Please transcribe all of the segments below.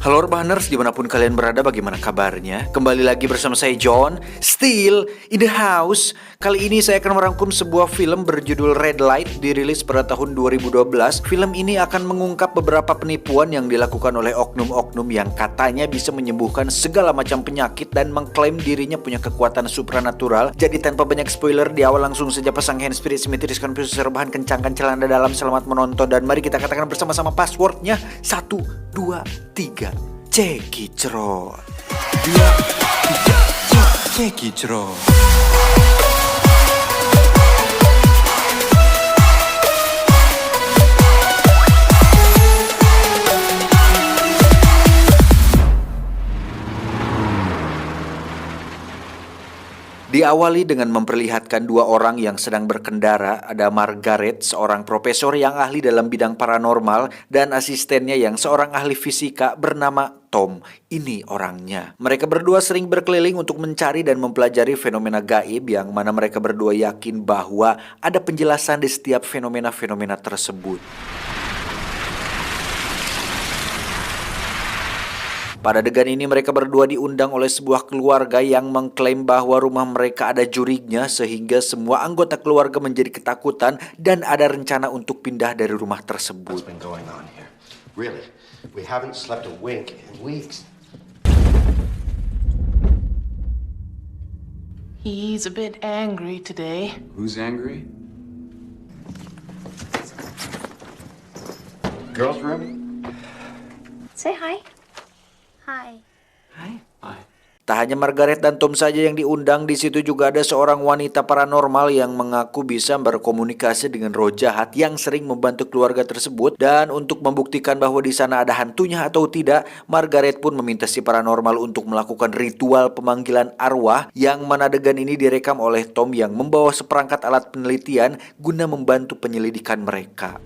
Halo Urbaners, dimanapun kalian berada, bagaimana kabarnya? Kembali lagi bersama saya John, still in the house. Kali ini saya akan merangkum sebuah film berjudul Red Light, dirilis pada tahun 2012. Film ini akan mengungkap beberapa penipuan yang dilakukan oleh oknum-oknum yang katanya bisa menyembuhkan segala macam penyakit dan mengklaim dirinya punya kekuatan supranatural. Jadi tanpa banyak spoiler, di awal langsung saja pasang handspirit, simetris, konfus, rebahan, kencangkan celana dalam. Selamat menonton dan mari kita katakan bersama-sama passwordnya. 1, 2, 3. Cekicrot. 2, 3, Cekicrot. Diawali dengan memperlihatkan dua orang yang sedang berkendara. Ada Margaret, seorang profesor yang ahli dalam bidang paranormal, dan asistennya yang seorang ahli fisika bernama Tom. Ini orangnya. Mereka berdua sering berkeliling untuk mencari dan mempelajari fenomena gaib yang mana mereka berdua yakin bahwa ada penjelasan di setiap fenomena-fenomena tersebut. Pada adegan ini mereka berdua diundang oleh sebuah keluarga yang mengklaim bahwa rumah mereka ada jurignya sehingga semua anggota keluarga menjadi ketakutan dan ada rencana untuk pindah dari rumah tersebut. He's a bit angry today. Who's angry? Girls room? Say hi. Hi. Tak hanya Margaret dan Tom saja yang diundang, di situ juga ada seorang wanita paranormal yang mengaku bisa berkomunikasi dengan roh jahat yang sering membantu keluarga tersebut. Dan untuk membuktikan bahwa di sana ada hantunya atau tidak, Margaret pun meminta si paranormal untuk melakukan ritual pemanggilan arwah, yang mana adegan ini direkam oleh Tom yang membawa seperangkat alat penelitian guna membantu penyelidikan mereka.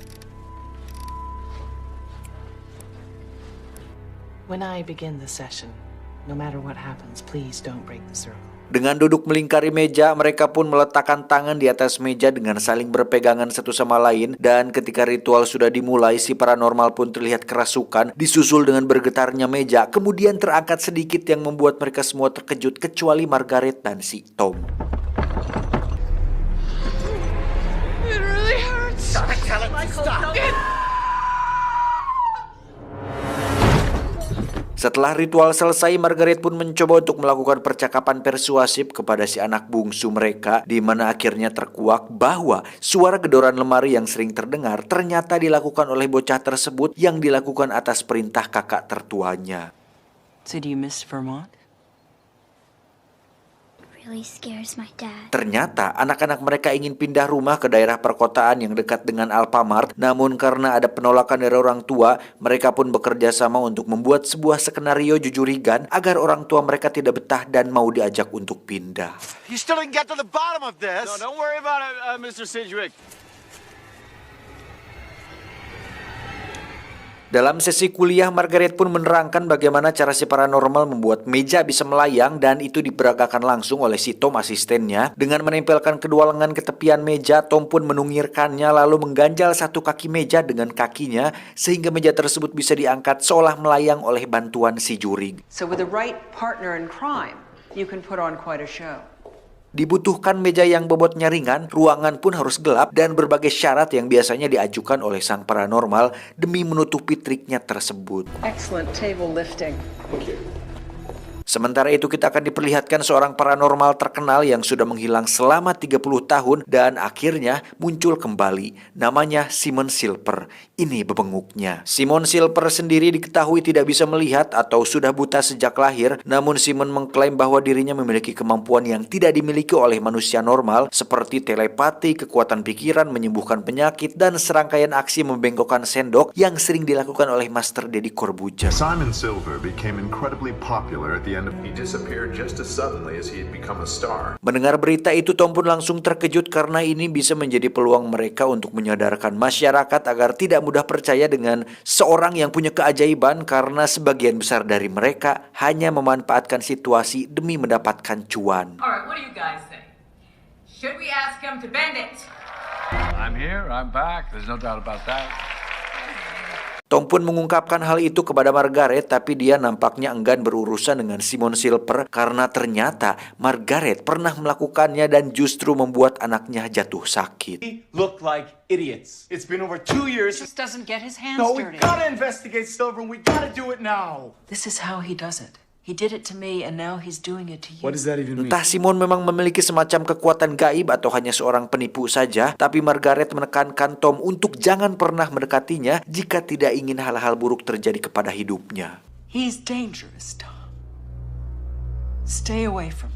When I begin the session, no matter what happens, please don't break the circle. Dengan duduk melingkari meja, mereka pun meletakkan tangan di atas meja dengan saling berpegangan satu sama lain. Dan ketika ritual sudah dimulai, si paranormal pun terlihat kerasukan, disusul dengan bergetarnya meja. Kemudian terangkat sedikit yang membuat mereka semua terkejut, kecuali Margaret dan si Tom. It really hurts. Stop. Setelah ritual selesai, Margaret pun mencoba untuk melakukan percakapan persuasif kepada si anak bungsu mereka, di mana akhirnya terkuak bahwa suara gedoran lemari yang sering terdengar ternyata dilakukan oleh bocah tersebut yang dilakukan atas perintah kakak tertuanya. So do you miss Vermont? Really scares my dad. Ternyata anak-anak mereka ingin pindah rumah ke daerah perkotaan yang dekat dengan Alfamart, namun karena ada penolakan dari orang tua, mereka pun bekerja sama untuk membuat sebuah skenario jujurigan agar orang tua mereka tidak betah dan mau diajak untuk pindah. You still didn't get to the bottom of this. No, don't worry about it, Mr. Sidgwick. Dalam sesi kuliah, Margaret pun menerangkan bagaimana cara si paranormal membuat meja bisa melayang, dan itu diperagakan langsung oleh si Tom asistennya. Dengan menempelkan kedua lengan ke tepian meja, Tom pun menungirkannya lalu mengganjal satu kaki meja dengan kakinya sehingga meja tersebut bisa diangkat seolah melayang oleh bantuan si jurig. So with the right partner in crime, you can put on quite a show. Dibutuhkan meja yang bobotnya ringan, ruangan pun harus gelap, dan berbagai syarat yang biasanya diajukan oleh sang paranormal demi menutupi triknya tersebut. Excellent table lifting. Sementara itu kita akan diperlihatkan seorang paranormal terkenal yang sudah menghilang selama 30 tahun dan akhirnya muncul kembali. Namanya Simon Silper. Ini bebenguknya. Simon Silper sendiri diketahui tidak bisa melihat atau sudah buta sejak lahir, namun Simon mengklaim bahwa dirinya memiliki kemampuan yang tidak dimiliki oleh manusia normal seperti telepati, kekuatan pikiran, menyembuhkan penyakit, dan serangkaian aksi membengkokkan sendok yang sering dilakukan oleh Master Deddy Corbuzier. Simon Silver became incredibly popular at the end of he disappeared just as suddenly as he had become a star. Mendengar berita itu, Tom pun langsung terkejut karena ini bisa menjadi peluang mereka untuk menyadarkan masyarakat agar tidak mudah percaya dengan seorang yang punya keajaiban, karena sebagian besar dari mereka hanya memanfaatkan situasi demi mendapatkan cuan. All right, what do you guys think? Should we ask him to bend it? I'm here, I'm back, there's no doubt about that. Tom pun mengungkapkan hal itu kepada Margaret, tapi dia nampaknya enggan berurusan dengan Simon Silper karena ternyata Margaret pernah melakukannya dan justru membuat anaknya jatuh sakit. We look like idiots. It's been over 2 years. Just doesn't get his hands No, we dirty. gotta investigate Silver and we gotta do it now. This is how he does it. He did it to me, and now he's doing it to you. What does that even mean? Entah Simon memang memiliki semacam kekuatan gaib atau hanya seorang penipu saja, tapi Margaret menekankan Tom untuk jangan pernah mendekatinya jika tidak ingin hal-hal buruk terjadi kepada hidupnya. He's dangerous, Tom. Stay away from him.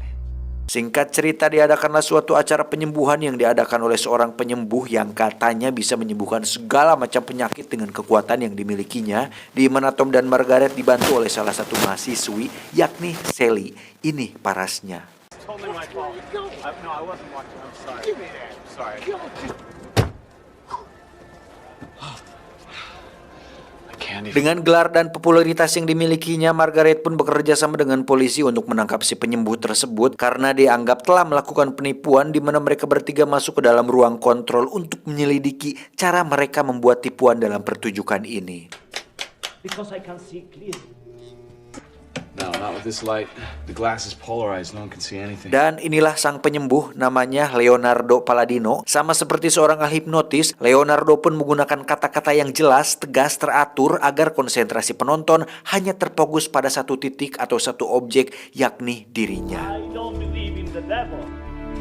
Singkat cerita, diadakanlah suatu acara penyembuhan yang diadakan oleh seorang penyembuh yang katanya bisa menyembuhkan segala macam penyakit dengan kekuatan yang dimilikinya, di mana Tom dan Margaret dibantu oleh salah satu mahasiswi, yakni Sally. Ini parasnya. Totally my fault. No, I wasn't watching. I'm sorry. I'm sorry. Dengan gelar dan popularitas yang dimilikinya, Margaret pun bekerja sama dengan polisi untuk menangkap si penyembuh tersebut karena dianggap telah melakukan penipuan, di mana mereka bertiga masuk ke dalam ruang kontrol untuk menyelidiki cara mereka membuat tipuan dalam pertunjukan ini. Because I can see clearly. No, not with this light. The glass is polarized. No one can see anything. Dan inilah sang penyembuh, namanya Leonardo Palladino. Sama seperti seorang ahli hipnotis, Leonardo pun menggunakan kata-kata yang jelas, tegas, teratur agar konsentrasi penonton hanya terfokus pada satu titik atau satu objek, yakni dirinya. I don't believe in the devil.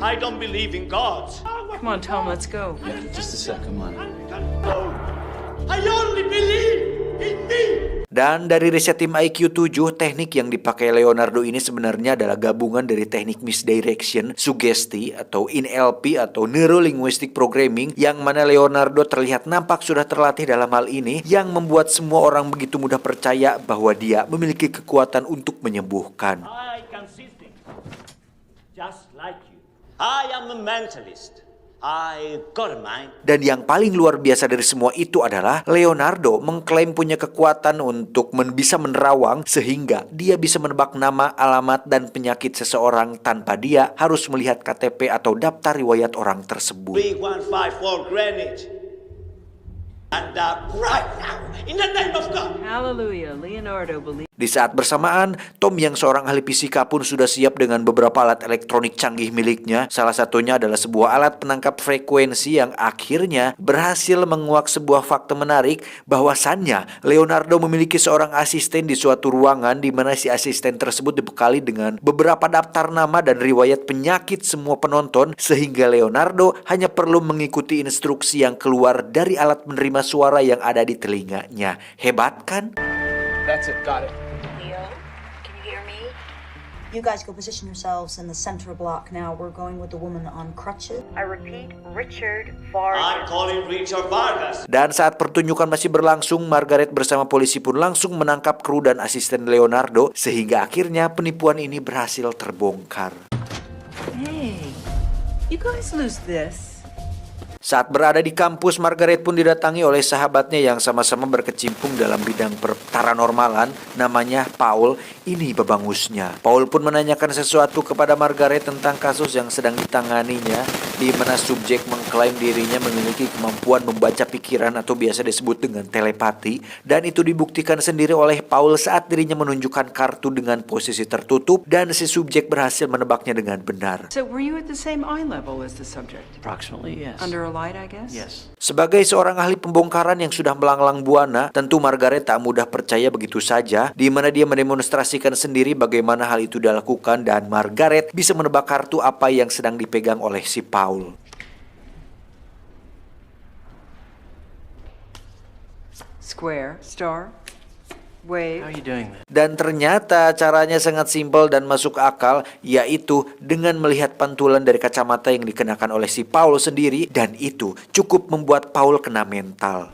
I don't believe in God. Come on, Tom, let's go. Yeah, just a sec. Come on. I only believe in me. Dan dari riset tim IQ 7, teknik yang dipakai Leonardo ini sebenarnya adalah gabungan dari teknik misdirection, sugesti atau NLP atau Neuro Linguistic Programming, yang mana Leonardo terlihat nampak sudah terlatih dalam hal ini, yang membuat semua orang begitu mudah percaya bahwa dia memiliki kekuatan untuk menyembuhkan. I can see things. Just like you. I am a mentalist. I got a mind. Dan yang paling luar biasa dari semua itu adalah Leonardo mengklaim punya kekuatan untuk bisa menerawang sehingga dia bisa menebak nama, alamat, dan penyakit seseorang tanpa dia harus melihat KTP atau daftar riwayat orang tersebut. B154 Greenwich. And right now, in the name of God. Hallelujah, Leonardo believes. Di saat bersamaan, Tom yang seorang ahli fisika pun sudah siap dengan beberapa alat elektronik canggih miliknya. Salah satunya adalah sebuah alat penangkap frekuensi yang akhirnya berhasil menguak sebuah fakta menarik bahwasannya Leonardo memiliki seorang asisten di suatu ruangan, di mana si asisten tersebut dibekali dengan beberapa daftar nama dan riwayat penyakit semua penonton, sehingga Leonardo hanya perlu mengikuti instruksi yang keluar dari alat menerima suara yang ada di telinganya. Hebat kan? That's it. Got it. Leo, can you hear me? You guys go position yourselves in the center block now. We're going with the woman on crutches. I repeat, Richard Vargas. I'm calling Richard Vargas. Dan saat pertunjukan masih berlangsung, Margaret bersama polisi pun langsung menangkap kru dan asisten Leonardo, sehingga akhirnya penipuan ini berhasil terbongkar. Hey, you guys lose this. Saat berada di kampus, Margaret pun didatangi oleh sahabatnya yang sama-sama berkecimpung dalam bidang paranormalan, namanya Paul. Ini babangusnya. Paul pun menanyakan sesuatu kepada Margaret tentang kasus yang sedang ditanganinya, di mana subjek mengklaim dirinya memiliki kemampuan membaca pikiran atau biasa disebut dengan telepati, dan itu dibuktikan sendiri oleh Paul saat dirinya menunjukkan kartu dengan posisi tertutup dan si subjek berhasil menebaknya dengan benar. So were you at the same eye level as the subject? Approximately, yes. Under a light, I guess? Yes. Sebagai seorang ahli pembongkaran yang sudah melanglang buana, tentu Margaret tak mudah percaya begitu saja, di mana dia mendemonstrasikan sendiri bagaimana hal itu dilakukan, dan Margaret bisa menebak kartu apa yang sedang dipegang oleh si Paul. Square, star, wave. How are you doing that? Dan ternyata caranya sangat simpel dan masuk akal, yaitu dengan melihat pantulan dari kacamata yang dikenakan oleh si Paul sendiri, dan itu cukup membuat Paul kena mental.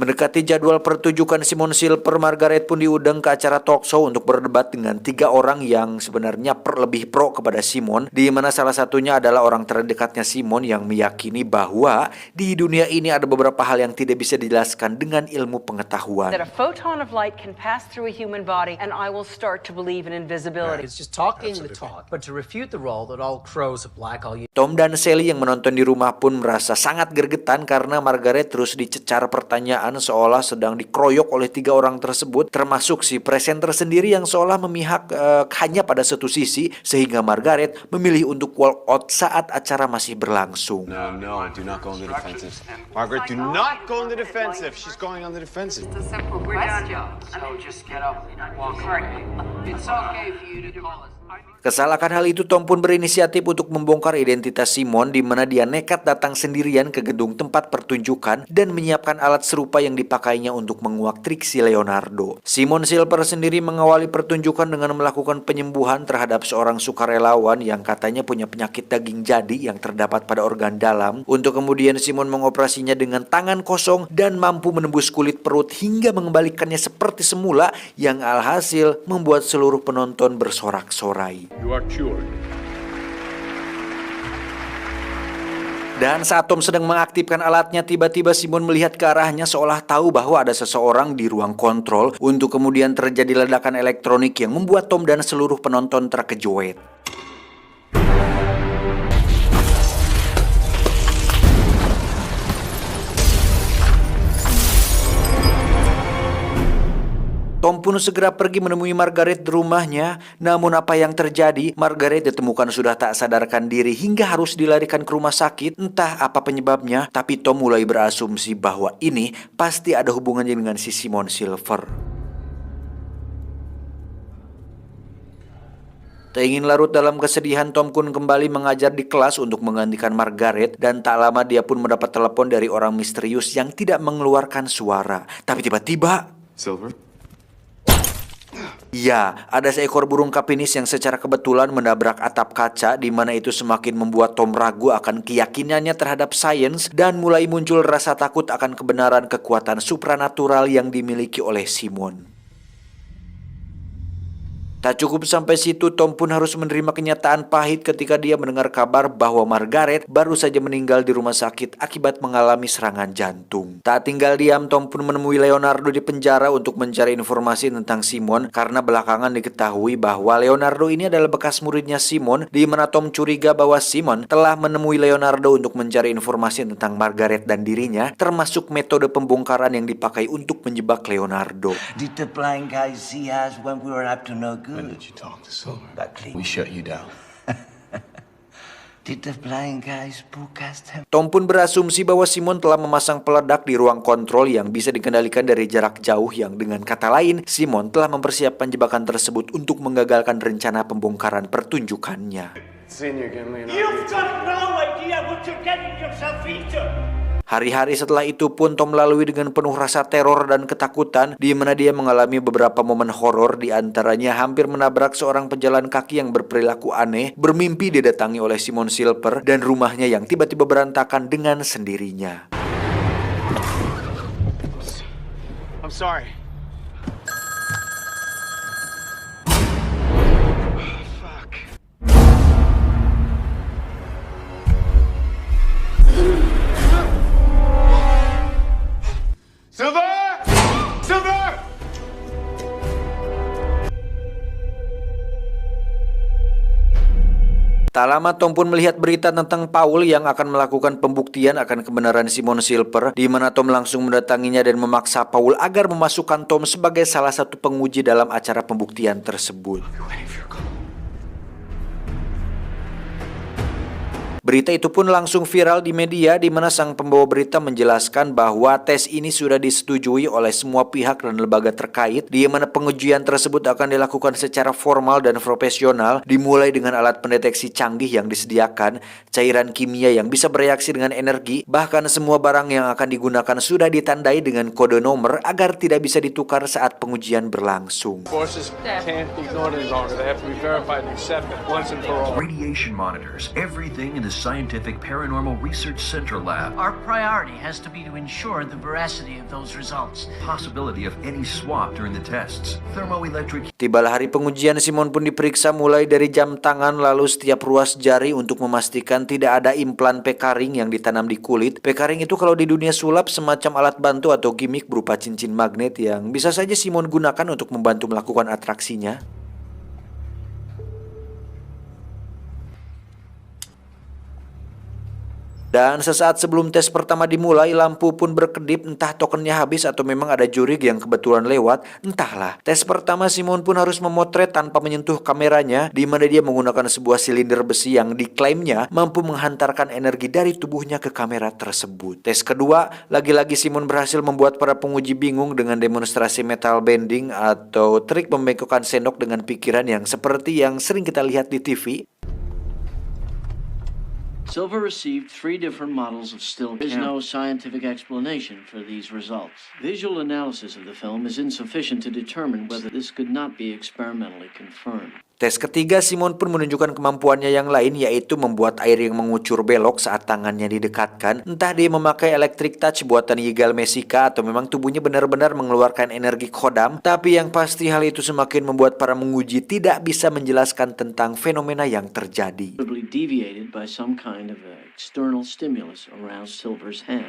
Mendekati jadwal pertunjukan Simon Silver, Margaret pun diundang ke acara talk show untuk berdebat dengan 3 orang yang sebenarnya lebih pro kepada Simon, di mana salah satunya adalah orang terdekatnya Simon yang meyakini bahwa di dunia ini ada beberapa hal yang tidak bisa dijelaskan dengan ilmu pengetahuan. That a photon of light can pass through a human body, and I will start to believe in invisibility. It's just talking the talk, but to refute the role that all crows are black, all you... Tom dan Sally yang menonton di rumah pun merasa sangat gergetan karena Margaret terus dicecar pertanyaan seolah sedang dikeroyok oleh 3 orang tersebut, termasuk si presenter sendiri yang seolah memihak hanya pada satu sisi, sehingga Margaret memilih untuk walk out saat acara masih berlangsung. No, do not go on the defensive. Margaret, do not go on the defensive. She's going on the defensive. It's a simple question. So just get up and walk away. It's okay for you to call us. Kesal akan hal itu, Tom pun berinisiatif untuk membongkar identitas Simon, di mana dia nekat datang sendirian ke gedung tempat pertunjukan dan menyiapkan alat serupa yang dipakainya untuk menguak trik si Leonardo. Simon Silver sendiri mengawali pertunjukan dengan melakukan penyembuhan terhadap seorang sukarelawan yang katanya punya penyakit daging jadi yang terdapat pada organ dalam, untuk kemudian Simon mengoperasinya dengan tangan kosong dan mampu menembus kulit perut hingga mengembalikannya seperti semula, yang alhasil membuat seluruh penonton bersorak-sorai. You are cured. Dan saat Tom sedang mengaktifkan alatnya, tiba-tiba Simon melihat ke arahnya seolah tahu bahwa ada seseorang di ruang kontrol, untuk kemudian terjadi ledakan elektronik yang membuat Tom dan seluruh penonton terkejut. Tom pun segera pergi menemui Margaret di rumahnya. Namun apa yang terjadi? Margaret ditemukan sudah tak sadarkan diri hingga harus dilarikan ke rumah sakit. Entah apa penyebabnya, tapi Tom mulai berasumsi bahwa ini pasti ada hubungannya dengan si Simon Silver. Tak ingin larut dalam kesedihan, Tom pun kembali mengajar di kelas untuk menggantikan Margaret, dan tak lama dia pun mendapat telepon dari orang misterius yang tidak mengeluarkan suara. Tapi tiba-tiba... Silver? Ya, ada seekor burung kapinis yang secara kebetulan menabrak atap kaca, di mana itu semakin membuat Tom ragu akan keyakinannya terhadap sains dan mulai muncul rasa takut akan kebenaran kekuatan supranatural yang dimiliki oleh Simon. Tak cukup sampai situ, Tom pun harus menerima kenyataan pahit ketika dia mendengar kabar bahwa Margaret baru saja meninggal di rumah sakit akibat mengalami serangan jantung. Tak tinggal diam, Tom pun menemui Leonardo di penjara untuk mencari informasi tentang Simon, karena belakangan diketahui bahwa Leonardo ini adalah bekas muridnya Simon, di mana Tom curiga bahwa Simon telah menemui Leonardo untuk mencari informasi tentang Margaret dan dirinya, termasuk metode pembongkaran yang dipakai untuk menjebak Leonardo. Did the blind guy see us when we were up to no good? When did you talk to Silver? Buckley. We shut you down. Did the blind guy spook us? Tom pun berasumsi bahwa Simon telah memasang peledak di ruang kontrol yang bisa dikendalikan dari jarak jauh, yang dengan kata lain, Simon telah mempersiapkan jebakan tersebut untuk menggagalkan rencana pembongkaran pertunjukannya. Senior, give me an You've got no idea what you're getting yourself into. Hari-hari setelah itu pun Tom lalui dengan penuh rasa teror dan ketakutan, di mana dia mengalami beberapa momen horor, di antaranya hampir menabrak seorang pejalan kaki yang berperilaku aneh, bermimpi didatangi oleh Simon Silver, dan rumahnya yang tiba-tiba berantakan dengan sendirinya. I'm sorry. Silver! Silver! Tak lama Tom pun melihat berita tentang Paul yang akan melakukan pembuktian akan kebenaran Simon Silver, di mana Tom langsung mendatanginya dan memaksa Paul agar memasukkan Tom sebagai salah satu penguji dalam acara pembuktian tersebut. Berita itu pun langsung viral di media, di mana sang pembawa berita menjelaskan bahwa tes ini sudah disetujui oleh semua pihak dan lembaga terkait, di mana pengujian tersebut akan dilakukan secara formal dan profesional, dimulai dengan alat pendeteksi canggih yang disediakan, cairan kimia yang bisa bereaksi dengan energi, bahkan semua barang yang akan digunakan sudah ditandai dengan kode nomor agar tidak bisa ditukar saat pengujian berlangsung. Forces can't be ignored any longer. They have to be verified and accepted once and for all. Radiation monitors everything in the Scientific Paranormal Research Center lab. Our priority has to be to ensure the veracity of those results. Possibility of any swap during the tests. Thermoelectric. Tibalah hari pengujian, Simon pun diperiksa mulai dari jam tangan lalu setiap ruas jari untuk memastikan tidak ada implan P-Ring yang ditanam di kulit. P-Ring itu kalau di dunia sulap semacam alat bantu atau gimmick berupa cincin magnet yang bisa saja Simon gunakan untuk membantu melakukan atraksinya. Dan sesaat sebelum tes pertama dimulai, lampu pun berkedip, entah tokennya habis atau memang ada juri yang kebetulan lewat, entahlah. Tes pertama Simon pun harus memotret tanpa menyentuh kameranya, di mana dia menggunakan sebuah silinder besi yang diklaimnya mampu menghantarkan energi dari tubuhnya ke kamera tersebut. Tes kedua, lagi-lagi Simon berhasil membuat para penguji bingung dengan demonstrasi metal bending atau trik membengkokkan sendok dengan pikiran yang seperti yang sering kita lihat di TV. Silver received 3 different models of still camera. There is no scientific explanation for these results. Visual analysis of the film is insufficient to determine whether this could not be experimentally confirmed. Tes ketiga, Simon pun menunjukkan kemampuannya yang lain, yaitu membuat air yang mengucur belok saat tangannya didekatkan. Entah dia memakai electric touch buatan Yigal Mesika atau memang tubuhnya benar-benar mengeluarkan energi kodam. Tapi yang pasti hal itu semakin membuat para menguji tidak bisa menjelaskan tentang fenomena yang terjadi. Deviated by some kind of external stimulus around Silver's hand.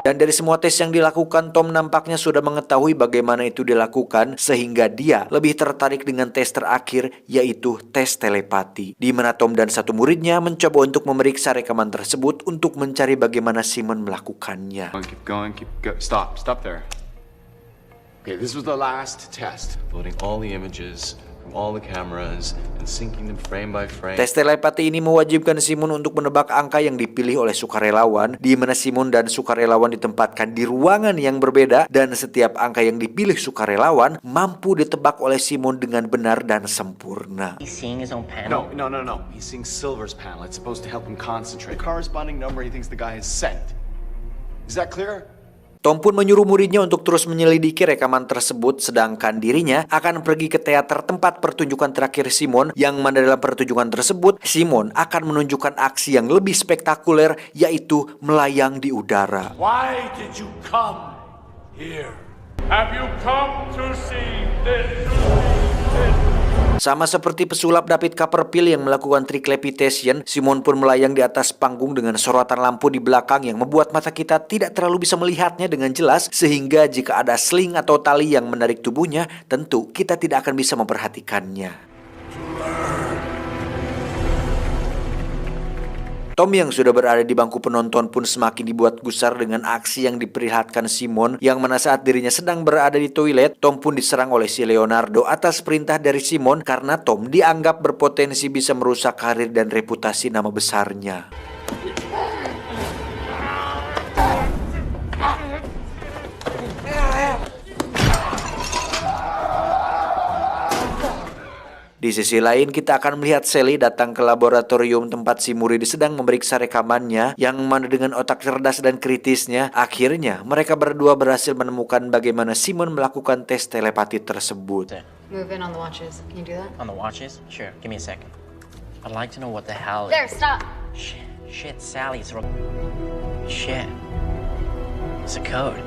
Dan dari semua tes yang dilakukan, Tom nampaknya sudah mengetahui bagaimana itu dilakukan, sehingga dia lebih tertarik dengan tes terakhir, yaitu tes telepati. Di mana Tom dan satu muridnya mencoba untuk memeriksa rekaman tersebut untuk mencari bagaimana Simon melakukannya. Keep going. Stop there. Okay, this was the last test. Loading all the images from all the cameras and syncing them frame by frame. Tes telepati ini mewajibkan Simon untuk menebak angka yang dipilih oleh sukarelawan, di mana Simon dan sukarelawan ditempatkan di ruangan yang berbeda, dan setiap angka yang dipilih sukarelawan mampu ditebak oleh Simon dengan benar dan sempurna. He's seeing his own panel? No. He's seeing Silver's panel. It's supposed to help him concentrate. The corresponding number he thinks the guy has sent. Is that clear? Tom pun menyuruh muridnya untuk terus menyelidiki rekaman tersebut, sedangkan dirinya akan pergi ke teater tempat pertunjukan terakhir Simon, yang mana dalam pertunjukan tersebut Simon akan menunjukkan aksi yang lebih spektakuler, yaitu melayang di udara. Why did you come here? Have you come to see this? Sama seperti pesulap David Copperfield yang melakukan trik levitation, Simon pun melayang di atas panggung dengan sorotan lampu di belakang yang membuat mata kita tidak terlalu bisa melihatnya dengan jelas, sehingga jika ada sling atau tali yang menarik tubuhnya, tentu kita tidak akan bisa memperhatikannya. Tom yang sudah berada di bangku penonton pun semakin dibuat gusar dengan aksi yang diperlihatkan Simon, yang mana saat dirinya sedang berada di toilet, Tom pun diserang oleh si Leonardo atas perintah dari Simon karena Tom dianggap berpotensi bisa merusak karir dan reputasi nama besarnya. Di sisi lain, kita akan melihat Sally datang ke laboratorium tempat si murid sedang memeriksa rekamannya, yang mana dengan otak cerdas dan kritisnya, akhirnya mereka berdua berhasil menemukan bagaimana Simon melakukan tes telepati tersebut. Move in on the watches. Can you do that? On the watches? Sure. Give me a second. I'd like to know what the hell. There, stop. Shit, Sally. Shit. It's a code.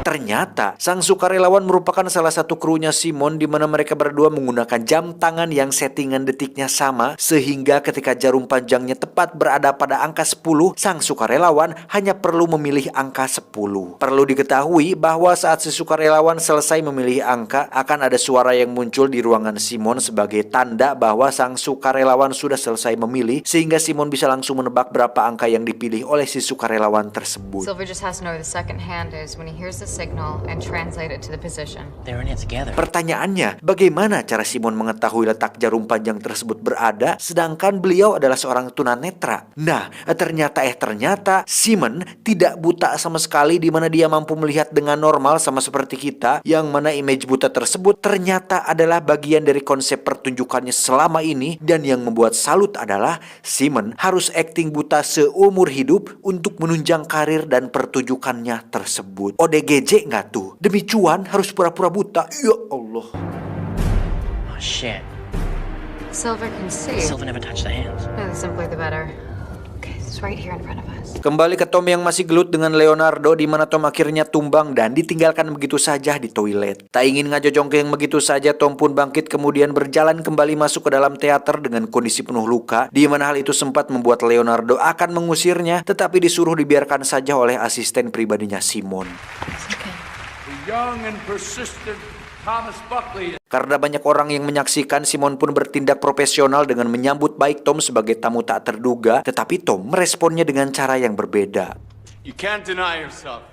Ternyata sang sukarelawan merupakan salah satu krunya Simon, di mana mereka berdua menggunakan jam tangan yang settingan detiknya sama, sehingga ketika jarum panjangnya tepat berada pada angka 10, sang sukarelawan hanya perlu memilih angka 10. Perlu diketahui bahwa saat si sukarelawan selesai memilih angka, akan ada suara yang muncul di ruangan Simon sebagai tanda bahwa sang sukarelawan sudah selesai memilih, sehingga Simon bisa langsung menebak berapa angka yang dipilih oleh si sukarelawan tersebut. Silver just has to know where the second hand is when he hears the signal and translate it to the position. They're in it together. Pertanyaannya, bagaimana cara Simon mengetahui letak jarum panjang tersebut berada, sedangkan beliau adalah seorang tunanetra? Nah, ternyata Simon tidak buta sama sekali, di mana dia mampu melihat dengan normal sama seperti kita, yang mana image buta tersebut ternyata adalah bagian dari konsep pertunjukannya selama ini, dan yang membuat salut adalah Simon harus akting buta seumur hidup untuk menunjang karir dan pertunjukannya tersebut. ODGJ nggak tuh? Demi cuan harus pura-pura buta. Ya Allah. Oh shit. Silver can see. Silver never touched the hands. No, the simpler the better. Okay, it's right here in front of us. Kembali ke Tom yang masih gelut dengan Leonardo, di mana Tom akhirnya tumbang dan ditinggalkan begitu saja di toilet. Tak ingin ngajojongkeng begitu saja, Tom pun bangkit kemudian berjalan kembali masuk ke dalam teater dengan kondisi penuh luka, di mana hal itu sempat membuat Leonardo akan mengusirnya, tetapi disuruh dibiarkan saja oleh asisten pribadinya Simon. The young and persistent Thomas Buckley. Karena banyak orang yang menyaksikan, Simon pun bertindak profesional dengan menyambut baik Tom sebagai tamu tak terduga, tetapi Tom meresponnya dengan cara yang berbeda. You can't deny yourself.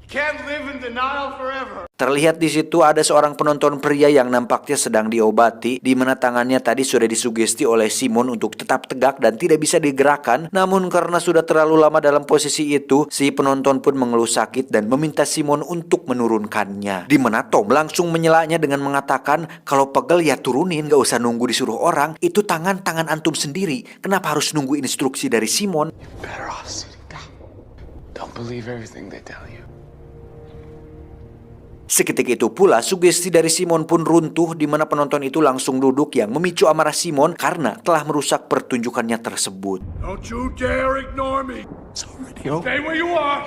You can't live in denial forever. Terlihat di situ ada seorang penonton pria yang nampaknya sedang diobati, di mana tangannya tadi sudah disugesti oleh Simon untuk tetap tegak dan tidak bisa digerakkan. Namun karena sudah terlalu lama dalam posisi itu, si penonton pun mengeluh sakit dan meminta Simon untuk menurunkannya. Di mana Tom langsung menyelanya dengan mengatakan, kalau pegel ya turunin, gak usah nunggu disuruh orang. Itu tangan antum sendiri. Kenapa harus nunggu instruksi dari Simon? Better off sitting down. Don't believe everything they tell you. Seketika itu pula sugesti dari Simon pun runtuh, di mana penonton itu langsung duduk yang memicu amarah Simon karena telah merusak pertunjukannya tersebut. Don't you dare ignore me. Stay where you are.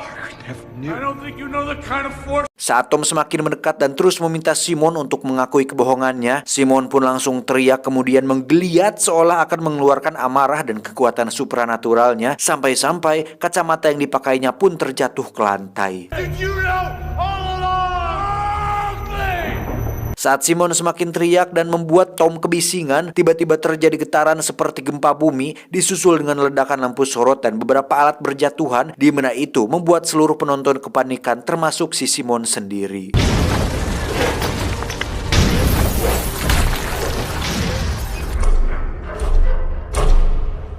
I don't think you know the kind of force. Saat Tom semakin mendekat dan terus meminta Simon untuk mengakui kebohongannya, Simon pun langsung teriak kemudian menggeliat seolah akan mengeluarkan amarah dan kekuatan supranaturalnya, sampai-sampai kacamata yang dipakainya pun terjatuh ke lantai. Did you know all along? Saat Simon semakin teriak dan membuat Tom kebisingan, tiba-tiba terjadi getaran seperti gempa bumi, disusul dengan ledakan lampu sorot dan beberapa alat berjatuhan, di mana itu membuat seluruh penonton kepanikan termasuk si Simon sendiri.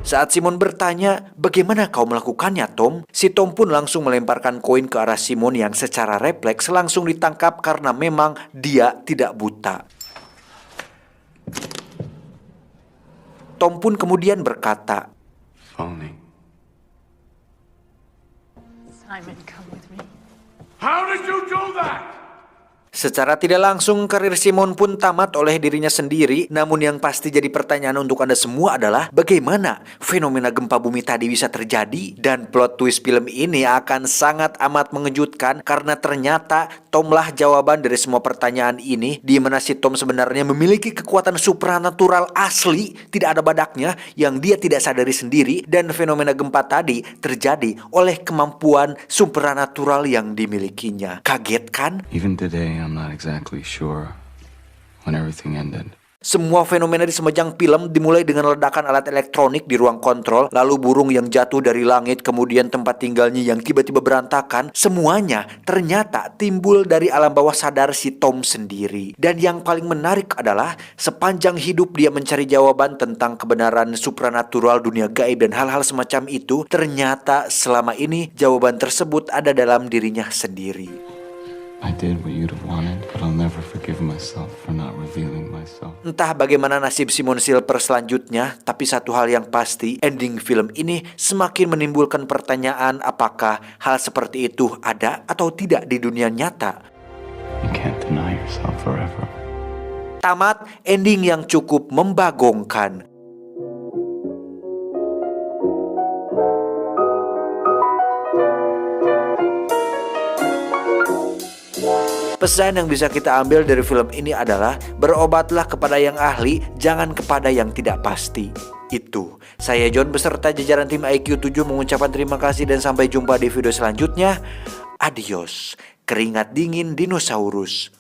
Saat Simon bertanya, bagaimana kau melakukannya, Tom? Si Tom pun langsung melemparkan koin ke arah Simon yang secara refleks langsung ditangkap karena memang dia tidak buta. Tom pun kemudian berkata, Phoning. Simon, come with me. How did you do that? Secara tidak langsung, karir Simon pun tamat oleh dirinya sendiri. Namun yang pasti jadi pertanyaan untuk Anda semua adalah, bagaimana fenomena gempa bumi tadi bisa terjadi? Dan plot twist film ini akan sangat amat mengejutkan, karena ternyata Tomlah jawaban dari semua pertanyaan ini, di mana si Tom sebenarnya memiliki kekuatan supranatural asli, tidak ada badaknya, yang dia tidak sadari sendiri. Dan fenomena gempa tadi terjadi oleh kemampuan supranatural yang dimilikinya. Kaget kan? Even today, I'm not exactly sure when everything ended. Semua fenomena di semejang film dimulai dengan ledakan alat elektronik di ruang kontrol, lalu burung yang jatuh dari langit, kemudian tempat tinggalnya yang tiba-tiba berantakan. Semuanya ternyata timbul dari alam bawah sadar si Tom sendiri. Dan yang paling menarik adalah sepanjang hidup dia mencari jawaban tentang kebenaran supranatural, dunia gaib dan hal-hal semacam itu, ternyata selama ini jawaban tersebut ada dalam dirinya sendiri. I did what you'd have wanted, but I'll never forgive myself for not revealing myself. Entah bagaimana nasib Simon Silver selanjutnya, tapi satu hal yang pasti, ending film ini semakin menimbulkan pertanyaan apakah hal seperti itu ada atau tidak di dunia nyata. You can't deny yourself forever. Tamat ending yang cukup membagongkan. Pesan yang bisa kita ambil dari film ini adalah berobatlah kepada yang ahli, jangan kepada yang tidak pasti. Itu. Saya John beserta jajaran tim IQ 7 mengucapkan terima kasih dan sampai jumpa di video selanjutnya. Adios. Keringat dingin dinosaurus.